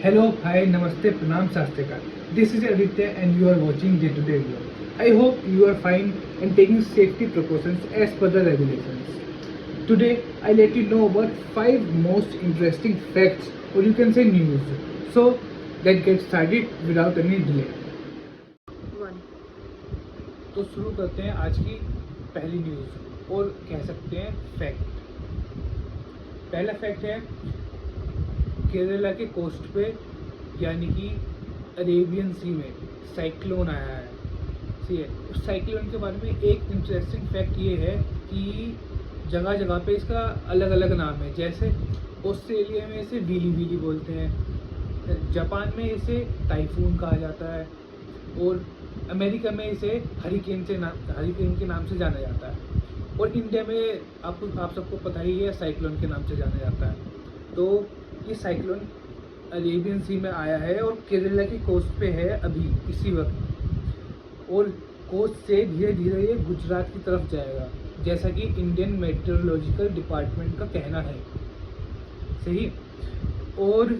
Hello, hi, namaste, pranam, sastikar. This is Aditya and you are watching Day to Day Vlog. I hope you are fine and taking safety precautions as per the regulations. Today, I let you know about 5 most interesting facts or you can say news. So, let's get started without any delay. तो शुरू करते हैं आज की पहली news और कह सकते हैं फैक्ट। पहला फैक्ट है केरला के कोस्ट पे यानी कि अरेबियन सी में साइक्लोन आया है। ठीक है, उस साइक्लोन के बारे में एक इंटरेस्टिंग फैक्ट ये है कि जगह जगह पे इसका अलग अलग नाम है। जैसे ऑस्ट्रेलिया में इसे वीली वीली बोलते हैं, जापान में इसे टाइफून कहा जाता है और अमेरिका में इसे हरिकेन के नाम से जाना जाता है और इंडिया में आप सबको पता ही है साइक्लोन के नाम से जाना जाता है। तो ये साइक्लोन अरेबियन सी में आया है और केरला की कोस्ट पे है अभी इसी वक्त और कोस्ट से धीरे धीरे ये गुजरात की तरफ जाएगा जैसा कि इंडियन मेट्रोलॉजिकल डिपार्टमेंट का कहना है। सही। और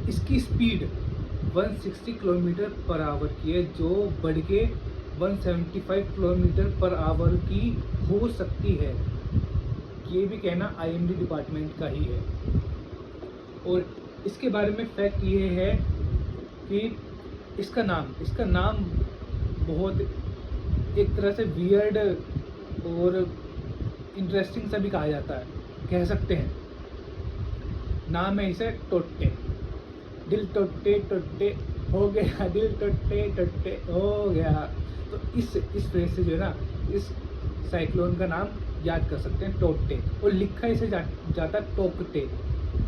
इसकी स्पीड 160 किलोमीटर पर आवर की है जो बढ़ के 175 किलोमीटर पर आवर की हो सकती है। ये भी कहना आईएमडी डिपार्टमेंट का ही है। और इसके बारे में फैक्ट ये है कि इसका नाम बहुत एक तरह से वियर्ड और इंटरेस्टिंग सा भी कहा जाता है, कह सकते हैं। नाम है इसे टोट्टे। दिल टोट्टे टोट्टे हो गया, दिल टोट्टे टोट्टे हो गया। तो इस फ्रेज से जो है ना इस साइक्लोन का नाम याद कर सकते हैं, टोट्टे। और लिखा इसे जाता है टोकटे।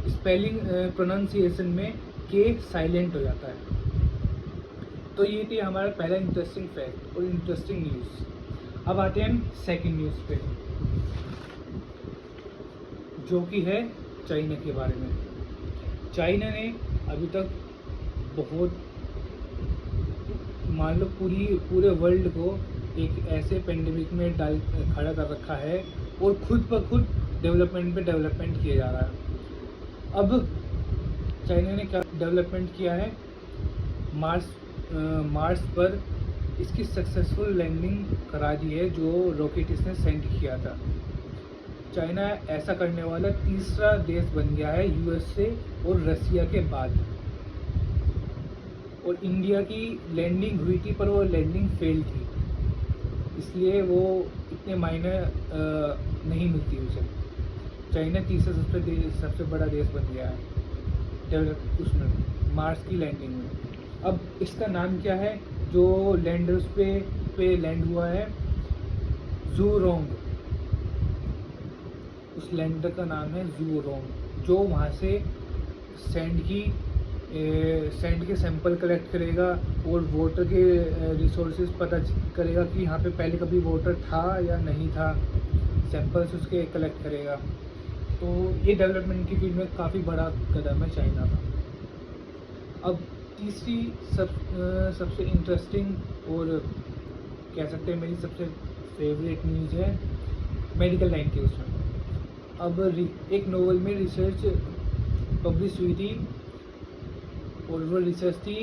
स्पेलिंग प्रोनाउंसिएशन में के साइलेंट हो जाता है। तो ये थी हमारा पहला इंटरेस्टिंग फैक्ट और इंटरेस्टिंग न्यूज़। अब आते हैं हम सेकंड न्यूज़ पे जो कि है चाइना के बारे में। चाइना ने अभी तक बहुत मान लो पूरे वर्ल्ड को एक ऐसे पेंडेमिक में खड़ा कर रखा है और खुद ब खुद डेवलपमेंट किया जा रहा है। अब चाइना ने क्या डेवलपमेंट किया है, मार्स पर इसकी सक्सेसफुल लैंडिंग करा दी है जो रॉकेट इसने सेंड किया था। चाइना ऐसा करने वाला तीसरा देश बन गया है यूएसए और रसिया के बाद। और इंडिया की लैंडिंग हुई थी पर वो लैंडिंग फेल थी, इसलिए वो इतने मायने नहीं मिलती उसे। चाइना तीसरा सबसे बड़ा देश बन गया है उसमें मार्स की लैंडिंग में। अब इसका नाम क्या है जो लैंडर्स पे लैंड हुआ है, ज़ूरोंग। उस लैंडर का नाम है ज़ूरोंग जो वहाँ से सैंड के सैंपल कलेक्ट करेगा और वाटर के रिसोर्सेज पता करेगा कि यहाँ पे पहले कभी वाटर था या नहीं था, सैंपल्स उसके कलेक्ट करेगा। तो ये डेवलपमेंट की फील्ड में काफ़ी बड़ा कदम है चाइना का। अब तीसरी सबसे इंटरेस्टिंग और कह सकते हैं मेरी सबसे फेवरेट न्यूज़ है मेडिकल लाइन की। उसमें अब एक नोवेल में रिसर्च पब्लिश हुई थी और वो रिसर्च थी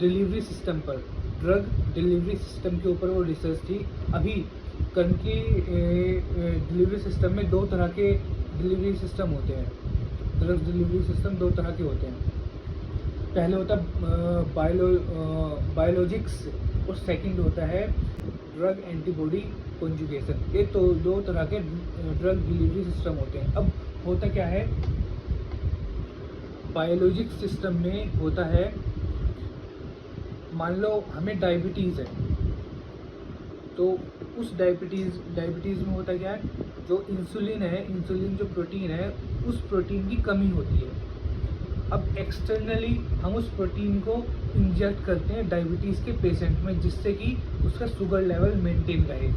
डिलीवरी सिस्टम पर, ड्रग डिलीवरी सिस्टम के ऊपर वो रिसर्च थी। अभी करंटली डिलीवरी सिस्टम में 2 तरह के डिलीवरी सिस्टम होते हैं। ड्रग डिलीवरी सिस्टम 2 तरह के होते हैं। पहले होता बायोलॉजिक्स और सेकंड होता है ड्रग एंटीबॉडी कॉन्जुगेशन। ये तो 2 तरह के ड्रग डिलीवरी सिस्टम होते हैं। अब होता क्या है, बायोलॉजिक सिस्टम में होता है, मान लो हमें डायबिटीज़ है तो उस डायबिटीज़ में होता क्या है, जो इंसुलिन जो प्रोटीन है उस प्रोटीन की कमी होती है। अब एक्सटर्नली हम उस प्रोटीन को इंजेक्ट करते हैं डायबिटीज़ के पेशेंट में जिससे कि उसका शुगर लेवल मेंटेन रहे,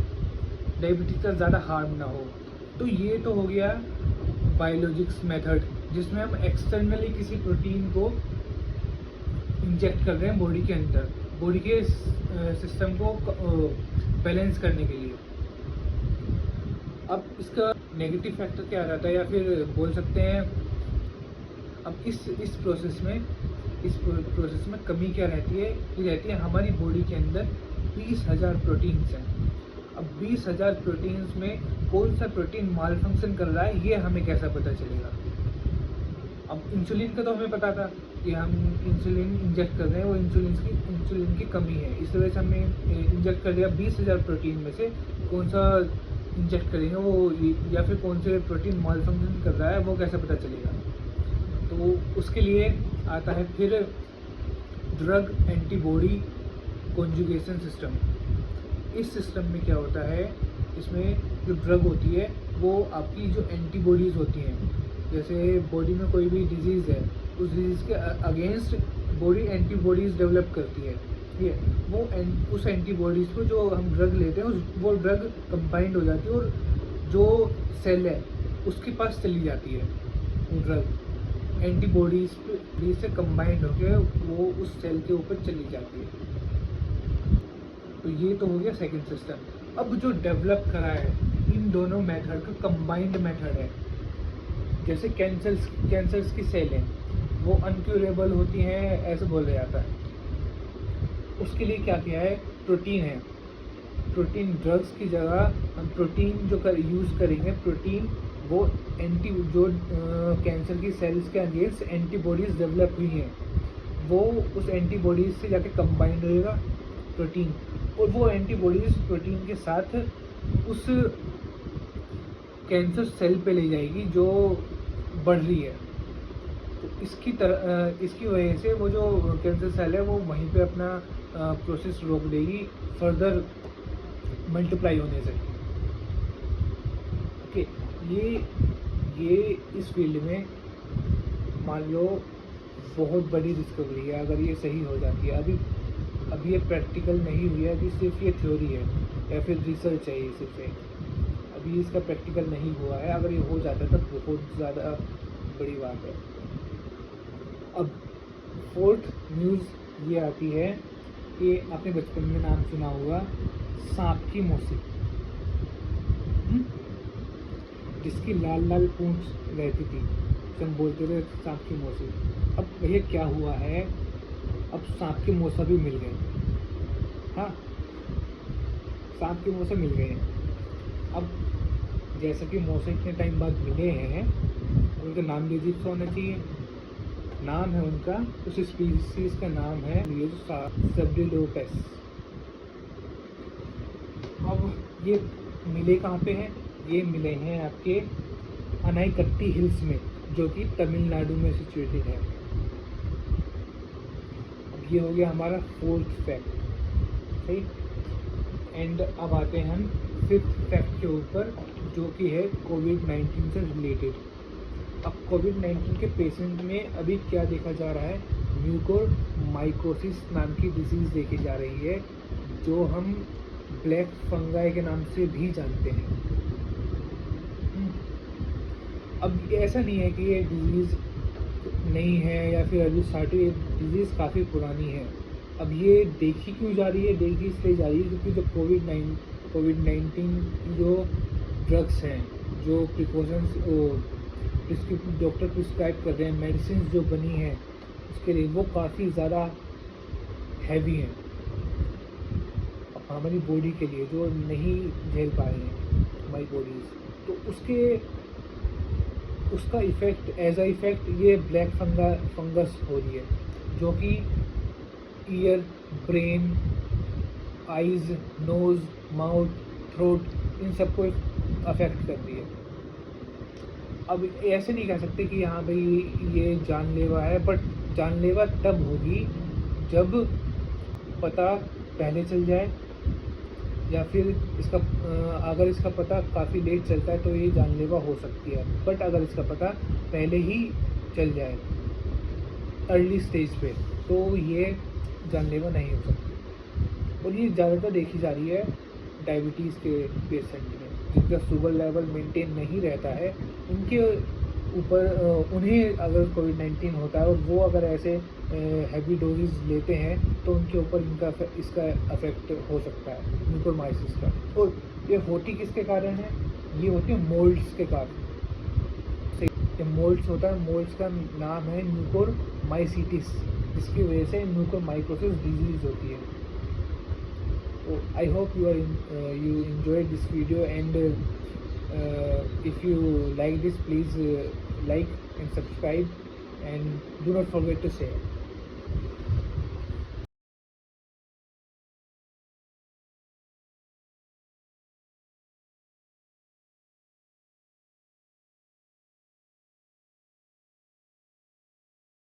डायबिटीज़ का ज़्यादा हार्म ना हो। तो ये तो हो गया बायोलॉजिक्स मेथड जिसमें हम एक्सटर्नली किसी प्रोटीन को इंजेक्ट कर रहे हैं बॉडी के अंदर, बॉडी के सिस्टम को बैलेंस करने के लिए। अब इसका नेगेटिव फैक्टर क्या रहता है या फिर बोल सकते हैं अब इस प्रोसेस में कमी क्या रहती है? ये रहती है हमारी बॉडी के अंदर 20,000 प्रोटीन्स हैं। अब 20,000 प्रोटीन्स में कौन सा प्रोटीन माल फंक्शन कर रहा है, ये हमें कैसा पता चलेगा? अब इंसुलिन का तो हमें पता था कि हम इंसुलिन इंजेक्ट कर रहे हैं, वो इंसुलिन की कमी है, इस वजह से हमने इंजेक्ट कर दिया। 20,000 प्रोटीन में से कौन सा इंजेक्ट करेंगे वो, या फिर कौन से प्रोटीन माल फंक्शन कर रहा है, वो कैसे पता चलेगा? तो उसके लिए आता है फिर ड्रग एंटीबॉडी कॉन्जुगेशन सिस्टम। इस सिस्टम में क्या होता है, इसमें जो ड्रग होती है वो आपकी जो एंटीबॉडीज़ होती हैं, जैसे बॉडी में कोई भी डिजीज़ है, उस डिजीज़ के अगेंस्ट बॉडी एंटीबॉडीज़ डेवलप करती है, ठीक है। वो उस एंटीबॉडीज़ को जो हम ड्रग लेते हैं वो ड्रग कंबाइंड हो जाती है और जो सेल है उसके पास चली जाती है। वो ड्रग एंटीबॉडीज़ से कंबाइंड होकर वो उस सेल के ऊपर चली जाती है। तो ये तो हो गया सेकंड सिस्टम। अब जो डेवलप करा है इन दोनों मेथड का कंबाइंड मेथड है। जैसे कैंसर्स की सेलें वो अनक्यूरेबल होती हैं, ऐसे बोला जाता है। उसके लिए क्या किया है, प्रोटीन है। प्रोटीन ड्रग्स की जगह हम प्रोटीन जो यूज़ करेंगे, प्रोटीन वो जो कैंसर की सेल्स के अगेंस्ट एंटीबॉडीज़ डेवलप हुई हैं, वो उस एंटीबॉडीज़ से जाके कंबाइंड रहेगा प्रोटीन, और वो एंटीबॉडीज़ प्रोटीन के साथ उस कैंसर सेल पे ले जाएगी जो बढ़ रही है। तो इसकी वजह से वो जो कैंसर सेल है वो वहीं पे अपना प्रोसेस रोक देगी फर्दर मल्टीप्लाई होने से। ओके, ये इस फील्ड में मान लो बहुत बड़ी डिस्कवरी है अगर ये सही हो जाती है। अभी ये प्रैक्टिकल नहीं हुई है, अभी सिर्फ ये थ्योरी है या फिर रिसर्च है, ये सिर्फ है। अभी इसका प्रैक्टिकल नहीं हुआ है। अगर ये हो जाता है तो बहुत ज़्यादा बड़ी बात है। अब फोर्थ न्यूज़ ये आती है कि आपने बचपन में नाम सुना होगा सांप की मौसी, जिसकी लाल लाल पूंछ रहती थी, हम बोलते थे सांप की मौसी। अब भैया क्या हुआ है, अब सांप के मौसा भी मिल गए। हाँ, सांप के मौसा मिल गए। अब जैसा कि मौसा इतने टाइम बाद मिले हैं, उनका नाम भी अजीब सा होना चाहिए। नाम है उनका, उस स्पीसीज का नाम है ये सेब्डिलोपेस। अब ये मिले कहाँ पे हैं? ये मिले हैं आपके अनाईकट्टी हिल्स में, जो कि तमिलनाडु में सिचुएटेड है। अब ये हो गया हमारा फोर्थ फैक्ट, सही। एंड अब आते हैं हम फिफ्थ फैक्ट के ऊपर, जो कि है कोविड-19 से रिलेटेड। अब कोविड-19 के पेशेंट में अभी क्या देखा जा रहा है, म्यूकोरमाइकोसिस नाम की डिजीज़ देखी जा रही है, जो हम ब्लैक फंगाई के नाम से भी जानते हैं। अब ऐसा नहीं है कि ये डिजीज़ नहीं है या फिर अभी स्टार्ट हुई, ये डिजीज़ काफ़ी पुरानी है। अब ये देखी क्यों जा रही है? देखी इसलिए जा रही है क्योंकि जो कोविड-19 की जो ड्रग्स हैं, जो प्रिकॉशंस डॉक्टर प्रिस्क्राइब कर रहे हैं, मेडिसिन जो बनी हैं उसके लिए, वो काफ़ी ज़्यादा हैवी हैं हमारी बॉडी के लिए, जो नहीं झेल पा रही हैं हमारी बॉडीज़। तो उसका इफ़ेक्ट एज अ इफ़ेक्ट ये ब्लैक फंगस हो रही है, जो कि ear, brain, eyes, nose, mouth, throat, इन सबको अफेक्ट कर रही है। अब ऐसे नहीं कह सकते कि हाँ भाई ये जानलेवा है, बट जानलेवा तब होगी जब पता पहले चल जाए, या फिर अगर इसका पता काफ़ी लेट चलता है तो ये जानलेवा हो सकती है। बट अगर इसका पता पहले ही चल जाए अर्ली स्टेज पे, तो ये जानलेवा नहीं हो सकती। और ये ज़्यादातर देखी जा रही है डायबिटीज़ के पेशेंट में, जिनका शुगर लेवल मेंटेन नहीं रहता है, उनके ऊपर उन्हें अगर कोविड-19 होता है और वो अगर ऐसे हैवी डोजेस लेते हैं तो उनके ऊपर इसका अफेक्ट हो सकता है, म्यूकोरमाइसिस का। और ये होती किसके कारण है? ये होती है मोल्ड्स के कारण। जब मोल्ड्स होता है, मोल्ड्स का नाम है म्यूकोरमाइसीटिस, जिसकी वजह से म्यूकोरमाइकोसिस डिजीज होती है। तो I hope you enjoyed this video, and if you like this, please like and subscribe, and do not forget to share.